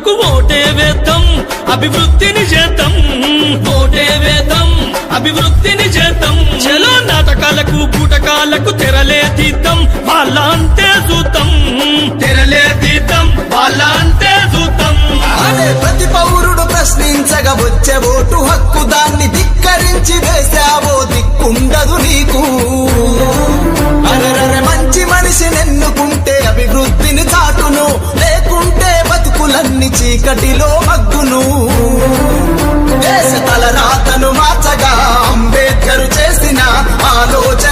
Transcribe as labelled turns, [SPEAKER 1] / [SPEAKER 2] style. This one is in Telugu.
[SPEAKER 1] మార్పుకు ఓటే వేద్దాం, అభివృద్ధిని చేద్దాం. ఓటే వేద్దాం, అభివృద్ధిని చేద్దాం. చలో నాటకాలకు బూటకాలకు తెరలే తీద్దాం, వాళ్ళ అంతే చూద్దాం. తెరలే తీద్దాం, వాళ్ళ అంతే చూద్దాం.
[SPEAKER 2] అదే ప్రతి పౌరుడు ప్రశ్నించగా వచ్చే ఓటు హక్కు, దాన్ని ధిక్కరించి వేసావో దిక్కుండదు నీకు. అరరే మంచి మనిషిని ఎన్నుకుంటే అభివృద్ధిని చాటును, లేకుంటే బతుకులన్నీ చీకటిలో మగ్గును. దేశ తలరాతను మార్చగా అంబేద్కర్ చేసిన ఆలోచన